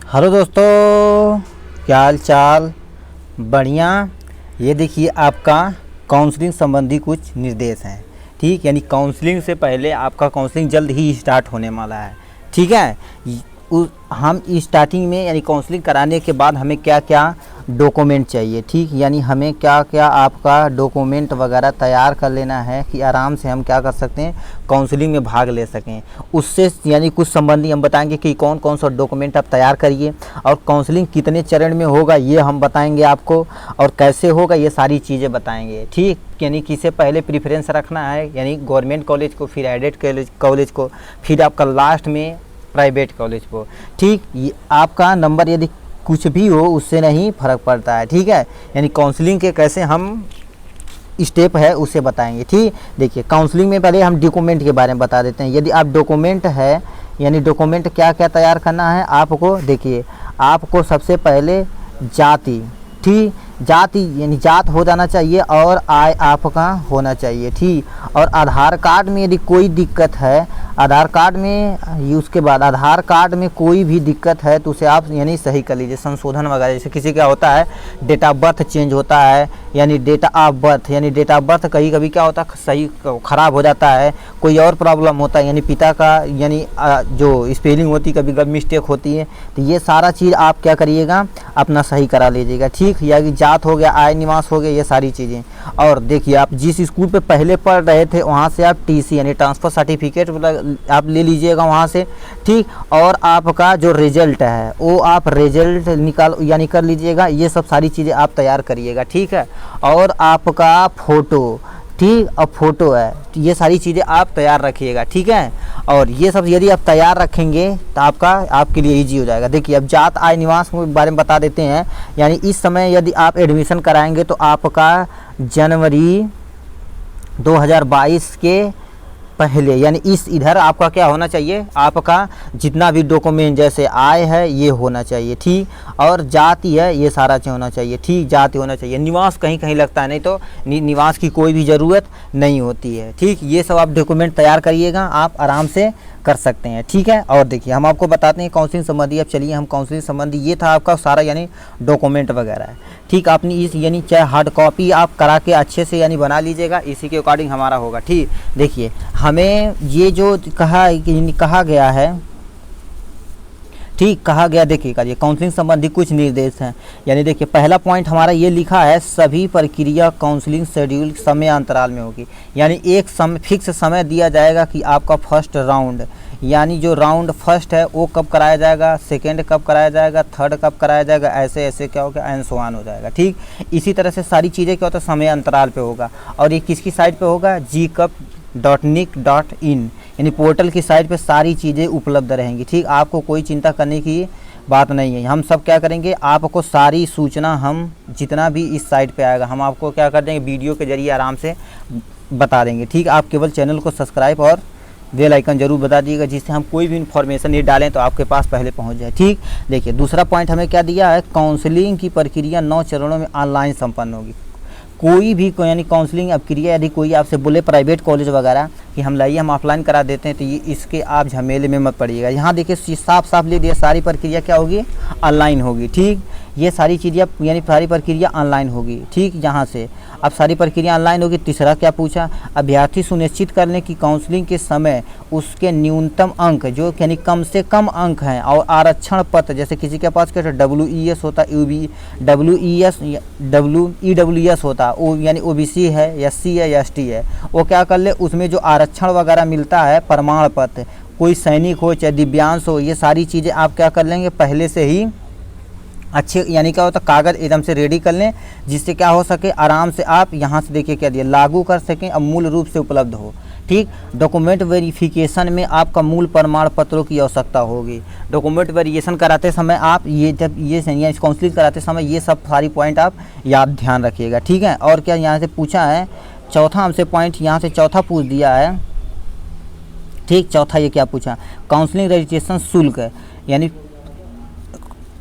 Hello दोस्तों, क्या हाल चाल। बढ़िया। ये देखिए आपका काउंसलिंग संबंधी कुछ निर्देश हैं। ठीक, यानी काउंसलिंग से पहले आपका काउंसलिंग जल्द ही स्टार्ट होने वाला है। ठीक है। हम स्टार्टिंग में यानी काउंसलिंग कराने के बाद हमें क्या क्या डॉक्यूमेंट चाहिए। ठीक, यानी हमें क्या क्या आपका डॉक्यूमेंट वगैरह तैयार कर लेना है कि आराम से हम क्या कर सकते हैं, काउंसलिंग में भाग ले सकें। उससे यानी कुछ संबंधी हम बताएंगे कि कौन कौन सा डॉक्यूमेंट आप तैयार करिए और काउंसलिंग कितने चरण में होगा ये हम बताएंगे आपको, और कैसे होगा ये सारी चीज़ें बताएंगे। ठीक, यानी किसे पहले प्रेफरेंस रखना है, यानी गवर्नमेंट कॉलेज को, फिर एडेड कॉलेज को, फिर आपका लास्ट में प्राइवेट कॉलेज को। ठीक, ये आपका नंबर यदि कुछ भी हो उससे नहीं फ़र्क पड़ता है। ठीक है, यानी काउंसलिंग के कैसे हम स्टेप है उसे बताएंगे। ठीक, देखिए काउंसलिंग में पहले हम डॉक्यूमेंट के बारे में बता देते हैं। यदि आप डॉक्यूमेंट है, यानी डॉक्यूमेंट क्या क्या तैयार करना है आपको, देखिए आपको सबसे पहले जाति, ठीक, जाति यानी जात हो जाना चाहिए और आय आपका होना चाहिए। ठीक, और आधार कार्ड में यदि कोई दिक्कत है, आधार कार्ड में उसके बाद आधार कार्ड में कोई भी दिक्कत है तो उसे आप यानी सही कर लीजिए, संशोधन वगैरह। जैसे किसी क्या होता है, डेट ऑफ बर्थ चेंज होता है, यानी डेट ऑफ बर्थ, यानी डेट ऑफ बर्थ कभी कभी क्या होता है, सही ख़राब हो जाता है, कोई और प्रॉब्लम होता है, यानी पिता का यानी जो स्पेलिंग होती है कभी कभी मिस्टेक होती है, तो ये सारा चीज़ आप क्या करिएगा, अपना सही करा लीजिएगा। ठीक, या कि जात हो गया, आय निवास हो गया, ये सारी चीज़ें। और देखिए आप जिस स्कूल पे पहले पढ़ रहे थे वहाँ से आप टीसी यानी ट्रांसफ़र सर्टिफिकेट आप ले लीजिएगा वहाँ से। ठीक, और आपका जो रिजल्ट है वो आप रिजल्ट निकाल यानी कर लीजिएगा। ये सब सारी चीज़ें आप तैयार करिएगा। ठीक है, और आपका फ़ोटो, ठीक, और फोटो है, ये सारी चीज़ें आप तैयार रखिएगा। ठीक है, और ये सब यदि आप तैयार रखेंगे तो आपके लिए इजी हो जाएगा। देखिए अब जात आय निवास के बारे में बता देते हैं। यानी इस समय यदि आप एडमिशन कराएंगे तो आपका जनवरी 2022 के पहले, यानी इस इधर आपका क्या होना चाहिए, आपका जितना भी डॉक्यूमेंट जैसे आय है ये होना चाहिए। ठीक, और जाति है ये सारा चीज़ होना चाहिए। ठीक, जाति होना चाहिए। निवास कहीं कहीं लगता है, नहीं तो निवास की कोई भी ज़रूरत नहीं होती है। ठीक, ये सब आप डॉक्यूमेंट तैयार करिएगा, आप आराम से कर सकते हैं। ठीक है, और देखिए हम आपको बताते हैं काउंसलिंग संबंधी। अब चलिए हम काउंसलिंग संबंधी, ये था आपका सारा यानी डॉक्यूमेंट वगैरह है। ठीक, आपने इस यानी चाहे हार्ड कॉपी आप करा के अच्छे से यानी बना लीजिएगा, इसी के अकॉर्डिंग हमारा होगा। ठीक, देखिए हमें ये जो कहा गया है, ठीक, कहा गया, देखिएगा ये काउंसलिंग संबंधी कुछ निर्देश हैं। यानी देखिए पहला पॉइंट हमारा ये लिखा है, सभी प्रक्रिया काउंसलिंग शेड्यूल समय अंतराल में होगी। यानी एक समय फिक्स समय दिया जाएगा कि आपका फर्स्ट राउंड, यानी जो राउंड फर्स्ट है वो कब कराया जाएगा, सेकंड कब कराया जाएगा, थर्ड कब कराया जाएगा, ऐसे ऐसे क्या होगा, एंड सो ऑन हो जाएगा। ठीक, इसी तरह से सारी चीज़ें क्या होता है, समय अंतराल पे होगा। और ये किसकी साइट पे होगा, gcup.nic.in यानी पोर्टल की साइट पे सारी चीज़ें उपलब्ध रहेंगी। ठीक, आपको कोई चिंता करने की बात नहीं है। हम सब क्या करेंगे, आपको सारी सूचना हम जितना भी इस साइट पे आएगा हम आपको क्या कर देंगे, वीडियो के जरिए आराम से बता देंगे। ठीक, आप केवल चैनल को सब्सक्राइब और बेल आइकन जरूर बता दीजिएगा, जिससे हम कोई भी इन्फॉर्मेशन ये डालें तो आपके पास पहले पहुंच जाए। ठीक, देखिए दूसरा पॉइंट हमें क्या दिया है, काउंसलिंग की प्रक्रिया 9 चरणों में ऑनलाइन संपन्न होगी। कोई भी यानी काउंसलिंग अब क्रिया यदि कोई आपसे बोले प्राइवेट कॉलेज वगैरह कि हम लाइए हम ऑफलाइन करा देते हैं, तो ये इसके आप झमेले में मत पड़िएगा। यहाँ देखिए साफ साफ ले दिया, सारी प्रक्रिया क्या होगी, ऑनलाइन होगी। ठीक, ये सारी चीज़ें यानी सारी प्रक्रिया ऑनलाइन होगी। ठीक, यहाँ से अब सारी प्रक्रिया ऑनलाइन होगी। तीसरा क्या पूछा, अभ्यर्थी सुनिश्चित कर लें कि काउंसलिंग के समय उसके न्यूनतम अंक जो यानी कम से कम अंक हैं, और आरक्षण पत्र, जैसे किसी के पास क्या WES होता है, WEWS होता है, वो यानी OBC है, SC है, ST है, वो क्या कर ले, उसमें जो आरक्षण वगैरह मिलता है, प्रमाण पत्र, कोई सैनिक हो चाहे दिव्यांग हो, ये सारी चीज़ें आप क्या कर लेंगे, पहले से ही अच्छे यानी क्या होता है, कागज़ एकदम से रेडी कर लें, जिससे क्या हो सके, आराम से आप यहाँ से देखिए क्या दिया, लागू कर सकें, अब मूल रूप से उपलब्ध हो। ठीक, डॉक्यूमेंट वेरिफिकेशन में आपका मूल प्रमाण पत्रों की आवश्यकता होगी। डॉक्यूमेंट वेरिफिकेशन कराते समय आप ये जब ये काउंसलिंग कराते समय ये सब सारी पॉइंट आप याद ध्यान रखिएगा। ठीक है, और क्या यहाँ से पूछा है, चौथा हमसे पॉइंट यहाँ से चौथा पूछ दिया है। ठीक, चौथा ये क्या पूछा, काउंसलिंग रजिस्ट्रेशन शुल्क, यानी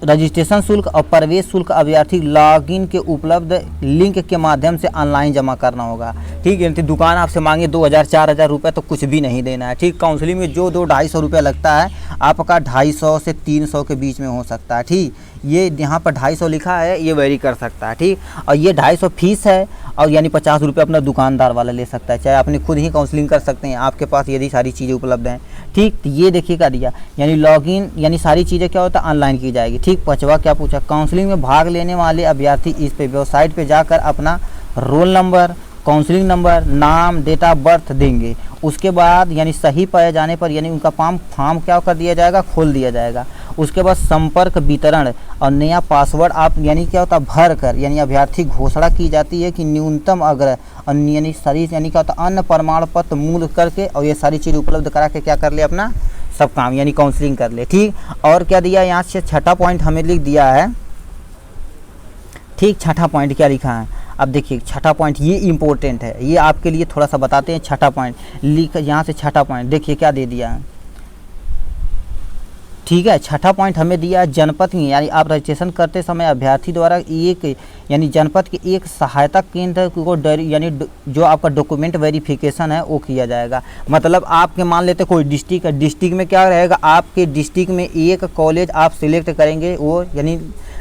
रजिस्ट्रेशन शुल्क और प्रवेश शुल्क अभ्यर्थी लॉगिन के उपलब्ध लिंक के माध्यम से ऑनलाइन जमा करना होगा। ठीक है, दुकान आपसे मांगे 2000-4000 रुपये तो कुछ भी नहीं देना है। ठीक, काउंसलिंग में जो 200-250 रुपये लगता है आपका 250 से 300 के बीच में हो सकता है। ठीक, ये यहाँ पर 250 लिखा है, ये वेरी कर सकता है। ठीक, और ये 250 फीस है और यानी 50 रुपये अपना दुकानदार वाला ले सकता है, चाहे अपने खुद ही काउंसलिंग कर सकते हैं आपके पास यदि सारी चीज़ें उपलब्ध हैं। ठीक, तो ये देखिए क्या दिया, यानी लॉगिन यानी सारी चीज़ें क्या होता है ऑनलाइन की जाएगी। ठीक, पांचवा क्या पूछा, काउंसलिंग में भाग लेने वाले अभ्यर्थी इस पे वेबसाइट पे जाकर अपना रोल नंबर, काउंसलिंग नंबर, नाम, डेट ऑफ बर्थ देंगे। उसके बाद यानी सही पाए जाने पर यानी उनका फॉर्म क्या कर दिया जाएगा, खोल दिया जाएगा। उसके बाद संपर्क वितरण और नया पासवर्ड आप यानी क्या होता है भर कर यानी अभ्यर्थी घोषणा की जाती है कि न्यूनतम आग्रह और यानी सारी यानी क्या होता है अन्य प्रमाण पत्र मूल करके और ये सारी चीज़ उपलब्ध करा के क्या कर ले अपना सब काम यानी काउंसलिंग कर ले। ठीक, और क्या दिया यहाँ से छठा पॉइंट हमें लिख दिया है। ठीक, छठा पॉइंट क्या लिखा है, अब देखिए छठा पॉइंट ये इम्पोर्टेंट है, ये आपके लिए थोड़ा सा बताते हैं। छठा पॉइंट लिख यहाँ से छठा पॉइंट देखिए क्या दे दिया है। ठीक है, छठा पॉइंट हमें दिया है जनपद की यानी आप रजिस्ट्रेशन करते समय अभ्यर्थी द्वारा एक यानी जनपद के एक सहायता केंद्र को यानी जो आपका डॉक्यूमेंट वेरिफिकेशन है वो किया जाएगा। मतलब आपके मान लेते कोई डिस्ट्रिक्ट है, डिस्ट्रिक्ट में क्या रहेगा, आपके डिस्ट्रिक्ट में एक कॉलेज आप सिलेक्ट करेंगे, वो यानी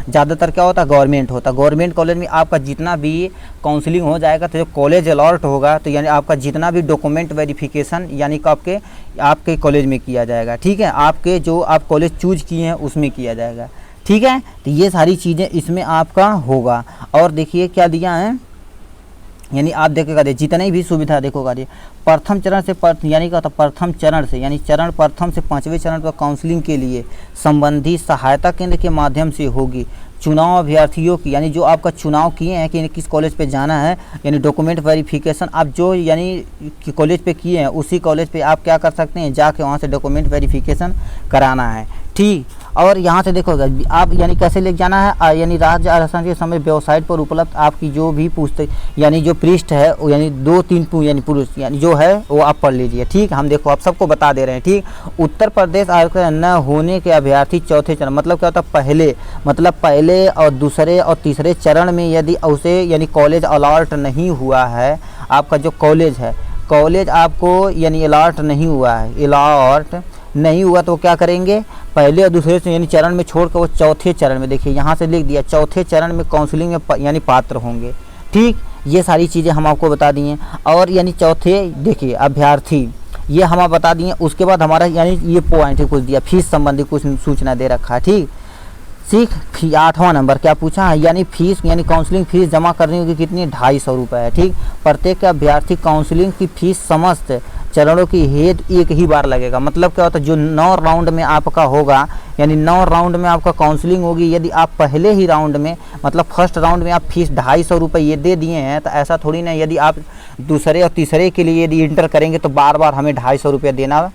ज़्यादातर क्या होता है गवर्नमेंट होता है। गवर्नमेंट कॉलेज में आपका जितना भी काउंसलिंग हो जाएगा तो जो कॉलेज अलॉट होगा तो यानी आपका जितना भी डॉक्यूमेंट वेरिफिकेशन यानी कि आपके कॉलेज में किया जाएगा। ठीक है, आपके जो आप कॉलेज चूज किए हैं उसमें किया जाएगा। ठीक है, तो ये सारी चीज़ें इसमें आपका होगा। और देखिए क्या दिया है, यानी आप देखेगा जितनी भी सुविधा देखोगा प्रथम चरण से यानी क्या होता प्रथम चरण से यानी चरण प्रथम से 5वें चरण पर काउंसलिंग के लिए संबंधी सहायता केंद्र के माध्यम से होगी। चुनाव अभ्यर्थियों की यानी जो आपका चुनाव किए हैं कि किस कॉलेज पे जाना है यानी डॉक्यूमेंट वेरिफिकेशन आप जो यानी कॉलेज पे किए हैं उसी कॉलेज पे आप क्या कर सकते हैं जाके वहाँ से डॉक्यूमेंट वेरिफिकेशन कराना है। ठीक, और यहाँ से देखोगे आप यानी कैसे लेके जाना है यानी राज्य आरक्षण के समय वेबसाइट पर उपलब्ध आपकी जो भी पुस्तक यानी जो पृष्ठ है यानी 2-3 यानी पुरुष यानी जो है वो आप पढ़ लीजिए। ठीक, हम देखो आप सबको बता दे रहे हैं। ठीक, उत्तर प्रदेश आरक्षण न होने के अभ्यर्थी चौथे चरण मतलब क्या होता है पहले और दूसरे और तीसरे चरण में यदि उसे यानी कॉलेज अलॉट नहीं हुआ है, आपका जो कॉलेज है कॉलेज आपको यानी अलॉट नहीं हुआ है, अलॉट नहीं हुआ तो क्या करेंगे पहले और दूसरे से यानी चरण में छोड़कर वो चौथे चरण में देखिए यहाँ से लिख दिया चौथे चरण में काउंसलिंग में यानी पात्र होंगे। ठीक, ये सारी चीज़ें हम आपको बता दी हैं। और यानी चौथे देखिए अभ्यर्थी ये हम आप बता दिए। उसके बाद हमारा यानी ये पॉइंट कुछ दिया फीस संबंधी कुछ सूचना दे रखा है। ठीक, सीख 8वां नंबर क्या पूछा है यानी फीस यानी काउंसलिंग फीस जमा करनी होगी कितनी 250 रुपये है। ठीक, प्रत्येक अभ्यर्थी काउंसलिंग की फीस समस्त चरणों की हेड एक ही बार लगेगा। मतलब क्या होता है जो 9 राउंड में आपका होगा यानी 9 राउंड में आपका काउंसलिंग होगी, यदि आप पहले ही राउंड में मतलब फर्स्ट राउंड में आप फीस 250 रुपये ये दे दिए हैं तो ऐसा थोड़ी ना यदि आप दूसरे और तीसरे के लिए यदि इंटर करेंगे तो बार बार हमें 250 रुपये देना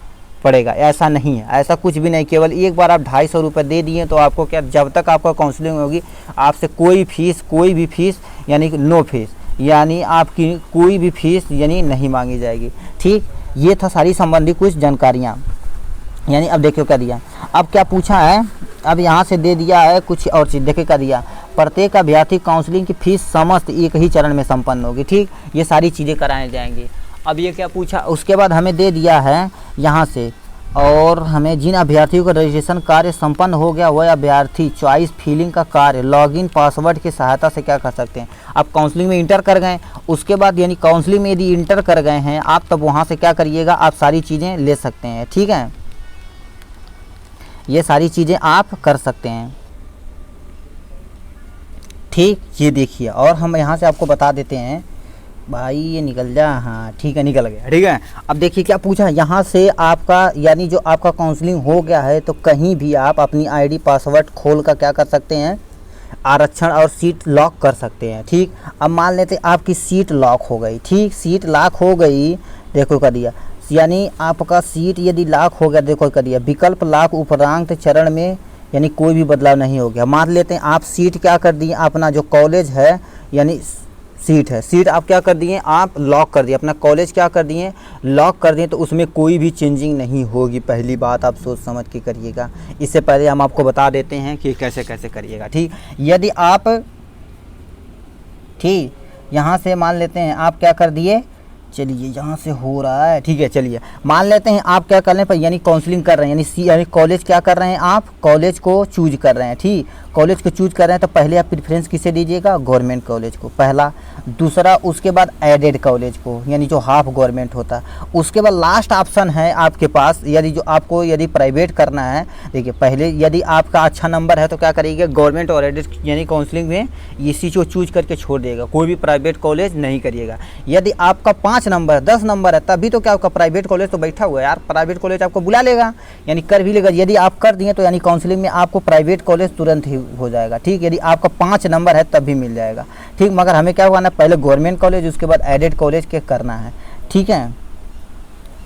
पड़ेगा, ऐसा नहीं है, ऐसा कुछ भी नहीं। केवल एक बार आप 250 रुपये दे दिए तो आपको क्या जब तक आपका काउंसलिंग होगी आपसे कोई भी फीस यानी नो फीस यानी आपकी कोई भी फीस यानी नहीं मांगी जाएगी। ठीक, ये था सारी संबंधी कुछ जानकारियाँ। यानी अब देखिए क्या दिया, अब क्या पूछा है, अब यहाँ से दे दिया है कुछ और चीज़। देखिए क्या दिया, प्रत्येक अभ्यर्थी काउंसलिंग की फीस समस्त एक ही चरण में संपन्न होगी। ठीक, ये सारी चीज़ें कराए जाएंगी। अब ये क्या पूछा, उसके बाद हमें दे दिया है यहाँ से और हमें जिन अभ्यर्थियों का रजिस्ट्रेशन कार्य संपन्न हो गया वह अभ्यर्थी चॉइस फिलिंग का कार्य लॉगिन पासवर्ड की सहायता से क्या कर सकते हैं। आप काउंसलिंग में इंटर कर गए, उसके बाद यानी काउंसलिंग में यदि इंटर कर गए हैं आप तब वहाँ से क्या करिएगा आप सारी चीज़ें ले सकते हैं। ठीक है, ये सारी चीज़ें आप कर सकते हैं। ठीक, ये देखिए और हम यहाँ से आपको बता देते हैं भाई ये निकल जा, हाँ ठीक है निकल गया। ठीक है, अब देखिए क्या पूछा, यहाँ से आपका यानी जो आपका काउंसलिंग हो गया है तो कहीं भी आप अपनी आईडी पासवर्ड खोल कर क्या कर सकते हैं आरक्षण और सीट लॉक कर सकते हैं। ठीक, अब मान लेते आपकी सीट लॉक हो गई। ठीक, सीट लॉक हो गई, देखो कर दिया यानी आपका सीट यदि लॉक हो गया, देखो कर दिया विकल्प लॉक उपरांत चरण में यानी कोई भी बदलाव नहीं हो गया। मान लेते हैं आप सीट क्या कर दिए अपना जो कॉलेज है यानी सीट है, सीट आप क्या कर दिए, आप लॉक कर दिए, अपना कॉलेज क्या कर दिए, लॉक कर दिए, तो उसमें कोई भी चेंजिंग नहीं होगी। पहली बात आप सोच समझ के करिएगा। इससे पहले हम आपको बता देते हैं कि कैसे कैसे करिएगा। ठीक, यदि आप ठीक यहाँ से मान लेते हैं आप क्या कर दिए, चलिए यहाँ से हो रहा है, ठीक है, चलिए मान लेते हैं आप क्या कर रहे हैं, यानी काउंसलिंग कर रहे हैं, यानी कॉलेज क्या कर रहे हैं, आप कॉलेज को चूज कर रहे हैं। ठीक, कॉलेज को चूज कर रहे हैं तो पहले आप प्रेफरेंस किसे दीजिएगा, गवर्नमेंट कॉलेज को, पहला। दूसरा, उसके बाद एडेड कॉलेज को, यानी जो हाफ गवर्नमेंट होता है। उसके बाद लास्ट ऑप्शन है आपके पास, यदि जो आपको यदि प्राइवेट करना है, देखिए पहले यदि आपका अच्छा नंबर है तो क्या करिएगा, गवर्नमेंट और एडेड यानी काउंसलिंग में इसी को चूज करके छोड़ देगा, कोई भी प्राइवेट कॉलेज नहीं करिएगा। यदि आपका 5 नंबर 10 नंबर है तभी तो क्या आपका प्राइवेट कॉलेज तो बैठा हुआ है यार, प्राइवेट कॉलेज आपको बुला लेगा, यानी कर भी लेगा। यदि आप कर दिए तो यानी काउंसलिंग में आपको प्राइवेट कॉलेज तुरंत ही हो जाएगा। ठीक, यदि आपका 5 नंबर है तब भी मिल जाएगा। ठीक, मगर हमें क्या करना है, पहले गवर्नमेंट कॉलेज उसके बाद एडेड कॉलेज के करना है। ठीक है,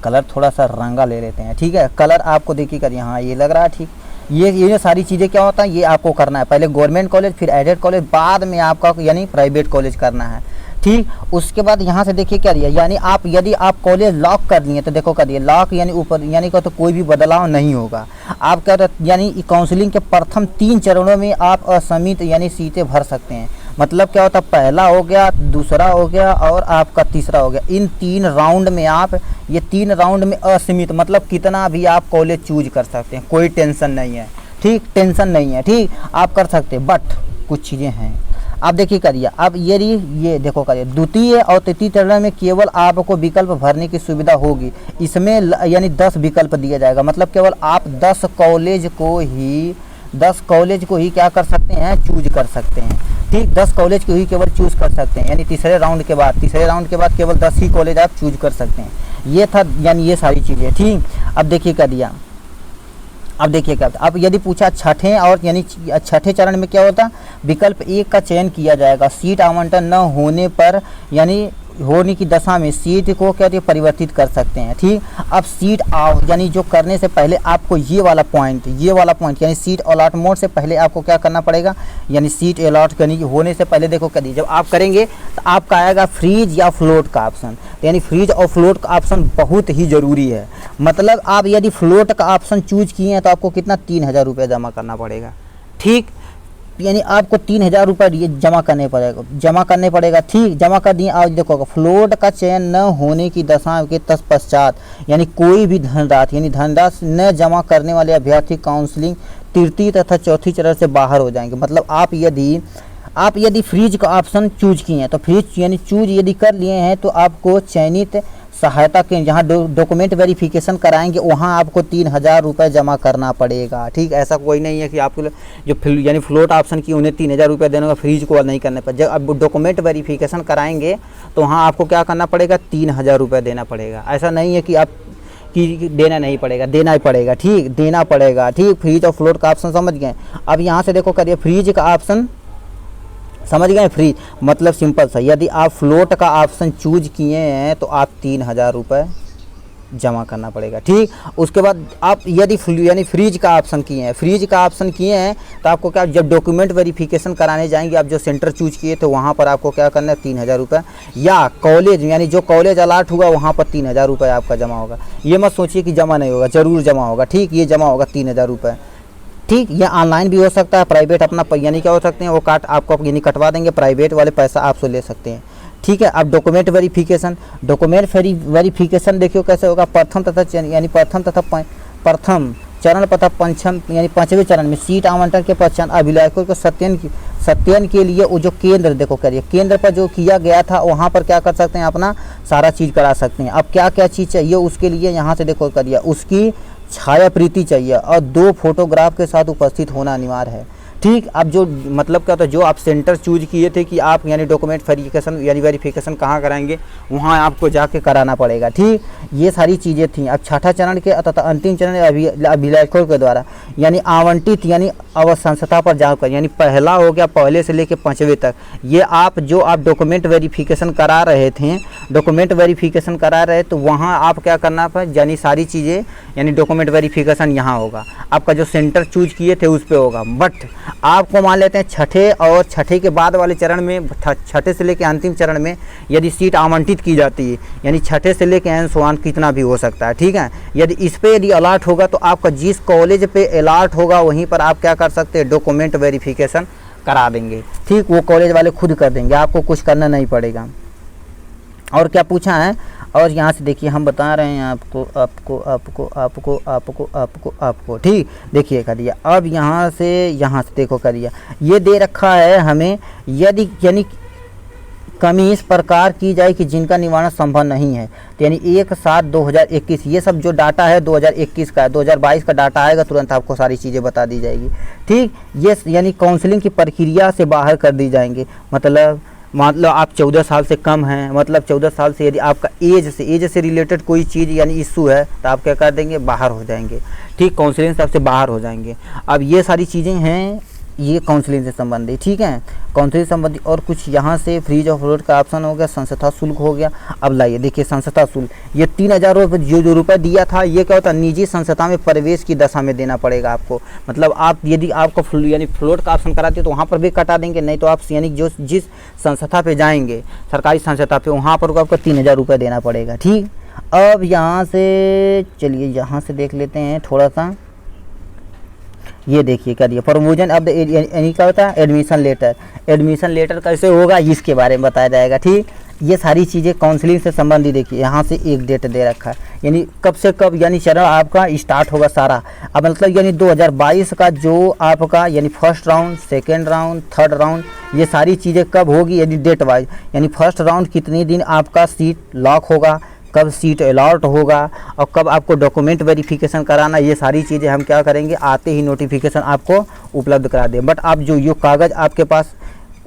कलर थोड़ा सा रंगा ले लेते हैं। ठीक है, कलर आपको देखिएगा यहाँ ये लग रहा है। ठीक, ये सारी चीज़ें क्या होता है, ये आपको करना है, पहले गवर्नमेंट कॉलेज फिर एडेड कॉलेज, बाद में आपका यानी प्राइवेट कॉलेज करना है। ठीक, उसके बाद यहाँ से देखिए क्या दिया, यानी आप यदि आप कॉलेज लॉक कर दिए तो देखो कर दिए लॉक, यानी ऊपर यानी का तो कोई भी बदलाव नहीं होगा। आप क्या यानी काउंसलिंग के प्रथम 3 चरणों में आप असीमित यानी सीटें भर सकते हैं। मतलब क्या होता है, पहला हो गया, दूसरा हो गया और आपका तीसरा हो गया। इन 3 राउंड में आप ये 3 राउंड में असीमित मतलब कितना भी आप कॉलेज चूज कर सकते हैं, कोई टेंशन नहीं है। ठीक, टेंशन नहीं है। ठीक, आप कर सकते हैं, बट कुछ चीज़ें हैं। आप देखिए करिए, अब ये देखो करिए, द्वितीय और तृतीय चरण में केवल आपको विकल्प भरने की सुविधा होगी। इसमें यानी 10 विकल्प दिया जाएगा, मतलब केवल आप 10 कॉलेज को ही क्या कर सकते हैं, चूज कर सकते हैं। ठीक, 10 कॉलेज को ही केवल चूज कर सकते हैं, यानी तीसरे राउंड के बाद केवल 10 ही कॉलेज आप चूज कर सकते हैं। ये था यानी ये सारी चीज़ें। ठीक, अब देखिए क्या दिया, अब देखिए क्या, अब यदि पूछा छठे और यानी छठे चरण में क्या होता, विकल्प 1 का चयन किया जाएगा। सीट आवंटन न होने पर यानी होने की दशा में सीट को क्या परिवर्तित कर सकते हैं। ठीक, अब सीट यानी जो करने से पहले आपको ये वाला पॉइंट यानी सीट अलॉटमेंट से पहले आपको क्या करना पड़ेगा, यानी सीट अलॉट यानी होने से पहले देखो करिए, जब आप करेंगे तो आपका आएगा फ्रीज या फ्लोट का ऑप्शन। यानी फ्रीज और फ्लोट का ऑप्शन बहुत ही ज़रूरी है। मतलब आप यदि फ्लोट का ऑप्शन चूज किए हैं तो आपको कितना 3000 रुपये जमा करना पड़ेगा। ठीक, यानी आपको 3000 रुपये जमा करने पड़ेगा। ठीक, जमा कर दिए। आज देखो फ्लोट का चयन न होने की दशा के तत्पश्चात यानी कोई भी धनराशि न जमा करने वाले अभ्यर्थी काउंसलिंग तृतीय तथा चौथी चरण से बाहर हो जाएंगे। मतलब आप यदि फ्रीज का ऑप्शन चूज किए हैं तो फ्रीज यानी चूज यदि कर लिए हैं तो आपको चयनित सहायता के जहाँ डॉक्यूमेंट वेरिफिकेशन कराएंगे वहाँ आपको 3000 रुपये जमा करना पड़ेगा। ठीक, ऐसा कोई नहीं है कि आपको जो यानी फ्लोट ऑप्शन की उन्हें 3000 रुपये देने का, फ्रीज को नहीं करने पर। जब आप डॉक्यूमेंट वेरिफिकेशन कराएंगे तो वहाँ आपको क्या करना पड़ेगा, 3000 रुपये देना पड़ेगा। ऐसा नहीं है कि आप कि देना नहीं पड़ेगा, देना ही पड़ेगा। ठीक, देना पड़ेगा। ठीक, फ्रीज और फ्लोट का ऑप्शन समझ गए। अब यहाँ से देखो करिए, फ्रीज का ऑप्शन समझ गए, फ्री मतलब सिंपल सा, यदि आप फ्लोट का ऑप्शन चूज किए हैं तो आप 3000 रुपये जमा करना पड़ेगा। ठीक, उसके बाद आप यदि यानी फ्रीज का ऑप्शन किए हैं तो आपको क्या, जब डॉक्यूमेंट वेरिफिकेशन कराने जाएंगे, आप जो सेंटर चूज किए तो वहाँ पर आपको क्या करना है, 3000 रुपये, या कॉलेज यानी जो कॉलेज अलाट हुआ वहाँ पर 3000 रुपये आपका जमा होगा। ये मत सोचिए कि जमा नहीं होगा, ज़रूर जमा होगा। ठीक, ये जमा होगा 3000 रुपये। ठीक, ये ऑनलाइन भी हो सकता है, प्राइवेट अपना यानी क्या हो सकते हैं, वो काट आपको यानी कटवा देंगे, प्राइवेट वाले पैसा आपसे ले सकते हैं। ठीक है, अब डॉक्यूमेंट वेरिफिकेशन देखियो कैसे होगा। प्रथम चरण तथा पंचम यानी 5वें चरण में सीट आवंटन के पश्चात अभिलेखों को सत्यायन के लिए वो जो केंद्र देखो करिए, केंद्र पर जो किया गया था वहाँ पर क्या कर सकते हैं, अपना सारा चीज़ करा सकते हैं। अब क्या क्या चीज़ चाहिए उसके लिए, यहाँ से देखो करिए, उसकी छायाप्रति चाहिए और 2 फोटोग्राफ के साथ उपस्थित होना अनिवार्य है। ठीक, अब जो मतलब क्या होता है, जो आप सेंटर चूज किए थे कि आप यानी डॉक्यूमेंट वेरिफिकेशन कहाँ कराएंगे, वहाँ आपको जाके कराना पड़ेगा। ठीक, ये सारी चीज़ें थी। अब छठा चरण के तथा अंतिम चरण अभिलेखों के द्वारा यानी आवंटित यानी अवस्थांसता पर जाकर, यानी पहला हो गया पहले से लेकर 5वें तक, ये आप डॉक्यूमेंट वेरिफिकेशन करा रहे तो वहाँ आप क्या करना पर, यानी सारी चीज़ें यानी डॉक्यूमेंट वेरिफिकेशन यहाँ होगा, आपका जो सेंटर चूज किए थे उस पर होगा। बट आपको मान लेते हैं छठे और छठे के बाद वाले चरण में, छठे से लेकर अंतिम चरण में यदि सीट आवंटित की जाती है, यानी छठे से लेकर एन सवान कितना भी हो सकता है, ठीक है। यदि इस पर यदि अलॉट होगा तो आपका जिस कॉलेज पे अलॉट होगा वहीं पर आप क्या कर सकते हैं, डॉक्यूमेंट वेरिफिकेशन करा देंगे, ठीक। वो कॉलेज वाले खुद कर देंगे, आपको कुछ करना नहीं पड़ेगा। और क्या पूछा है, और यहाँ से देखिए हम बता रहे हैं आपको आपको आपको आपको आपको आपको आपको ठीक, देखिए कर दिया। अब यहाँ से देखो कर दिया, ये दे रखा है हमें, यदि यानी कमी इस प्रकार की जाए कि जिनका निवारण संभव नहीं है, तो यानी 1/7/2021, ये सब जो डाटा है 2021 का है, 2022 का डाटा आएगा तुरंत आपको सारी चीज़ें बता दी जाएगी, ठीक। ये यानी काउंसलिंग की प्रक्रिया से बाहर कर दी जाएंगे, मतलब आप 14 साल से कम हैं, मतलब 14 साल से यदि आपका एज से रिलेटेड कोई चीज़ यानी इशू है तो आप क्या कर देंगे, बाहर हो जाएंगे, ठीक। काउंसलिंग से आपसे बाहर हो जाएंगे। अब ये सारी चीज़ें हैं ये काउंसलिंग से संबंधित, ठीक है, काउंसलिंग संबंधी। और कुछ यहाँ से फ्रीज ऑफ रोड का ऑप्शन हो गया, संस्था शुल्क हो गया। अब लाइए देखिए संस्था शुल्क, ये 3000 रुपये जो रुपये दिया था, ये क्या होता है, निजी संस्था में प्रवेश की दशा में देना पड़ेगा आपको। मतलब आप यदि आपको यानी फ्लोट का ऑप्शन कराते तो वहाँ पर भी कटा देंगे, नहीं तो आप यानी जो जिस संस्था पे जाएंगे सरकारी संस्था पे, वहाँ पर आपको 3000 रुपये देना पड़ेगा, ठीक। अब यहाँ से चलिए यहाँ से देख लेते हैं थोड़ा सा, ये देखिए क्या दिया, प्रोविजन अब यानी क्या होता है, एडमिशन लेटर। एडमिशन लेटर कैसे होगा इसके बारे में बताया जाएगा, ठीक। ये सारी चीज़ें काउंसलिंग से संबंधित देखिए, यहाँ से एक डेट दे रखा है, यानी कब से कब यानी चरण आपका स्टार्ट होगा सारा। अब मतलब यानी 2022 का जो आपका यानी first round, second round, third round, ये सारी चीज़ें कब होगी, यानी डेट वाइज, यानी फर्स्ट राउंड कितने दिन आपका सीट लॉक होगा, कब सीट अलॉट होगा, और कब आपको डॉक्यूमेंट वेरिफिकेशन कराना, ये सारी चीज़ें हम क्या करेंगे, आते ही नोटिफिकेशन आपको उपलब्ध करा दें। बट आप जो कागज़ आपके पास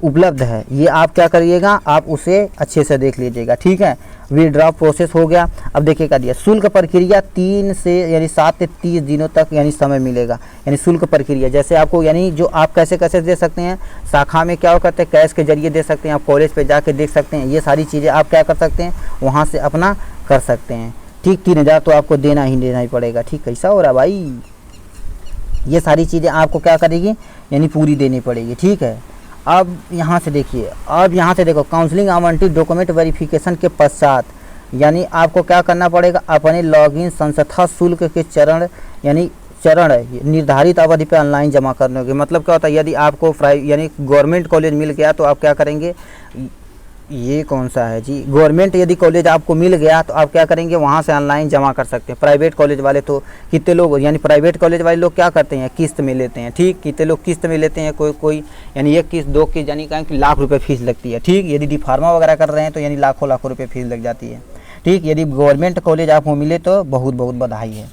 उपलब्ध है ये आप क्या करिएगा, आप उसे अच्छे से देख लीजिएगा, ठीक है। विड्रॉ प्रोसेस हो गया। अब देखिए क्या दिया, शुल्क प्रक्रिया 3 से यानी 7 से 30 दिनों तक यानी समय मिलेगा, यानी शुल्क प्रक्रिया जैसे आपको यानी जो आप कैसे दे सकते हैं, शाखा में क्या करते हैं, कैश के जरिए दे सकते हैं, आप कॉलेज पे जाके देख सकते हैं, ये सारी चीज़ें आप क्या कर सकते हैं, वहाँ से अपना कर सकते हैं, ठीक। 3000 तो आपको देना ही पड़ेगा, ठीक। कैसा हो रहा भाई, ये सारी चीज़ें आपको क्या करेगी, यानी पूरी देनी पड़ेगी, ठीक है। अब यहाँ से देखिए, अब यहाँ से देखो, काउंसलिंग आवंटित डॉक्यूमेंट वेरिफिकेशन के पश्चात यानी आपको क्या करना पड़ेगा, अपने लॉगिन संस्था शुल्क के चरण निर्धारित अवधि पे ऑनलाइन जमा करने होंगे। मतलब क्या होता है, यदि आपको यानी गवर्नमेंट कॉलेज मिल गया तो आप क्या करेंगे, ये कौन सा है जी, गवर्नमेंट यदि कॉलेज आपको मिल गया तो आप क्या करेंगे, वहाँ से ऑनलाइन जमा कर सकते हैं। प्राइवेट कॉलेज वाले तो कितने लोग यानी प्राइवेट कॉलेज वाले लोग क्या करते हैं, किस्त में लेते हैं, ठीक। कितने लोग किस्त में लेते हैं, कोई यानी 1 किस्त 2 किस्त यानी कहें कि लाख रुपये फीस लगती है, ठीक। यदि डिफार्मा वगैरह कर रहे हैं तो यानी लाखों रुपये फीस लग जाती है, ठीक। यदि गवर्नमेंट कॉलेज आपको मिले तो बहुत बहुत बधाई है,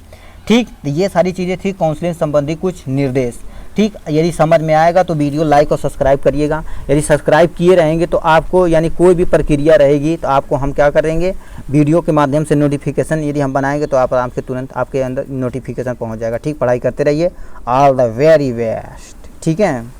ठीक। तो ये सारी चीज़ें थी काउंसलिंग संबंधी कुछ निर्देश, ठीक। यदि समझ में आएगा तो वीडियो लाइक और सब्सक्राइब करिएगा। यदि सब्सक्राइब किए रहेंगे तो आपको यानी कोई भी प्रक्रिया रहेगी तो आपको हम क्या करेंगे, वीडियो के माध्यम से नोटिफिकेशन यदि हम बनाएंगे तो आप आराम से तुरंत आपके अंदर नोटिफिकेशन पहुंच जाएगा, ठीक। पढ़ाई करते रहिए, ऑल द वेरी बेस्ट, ठीक है।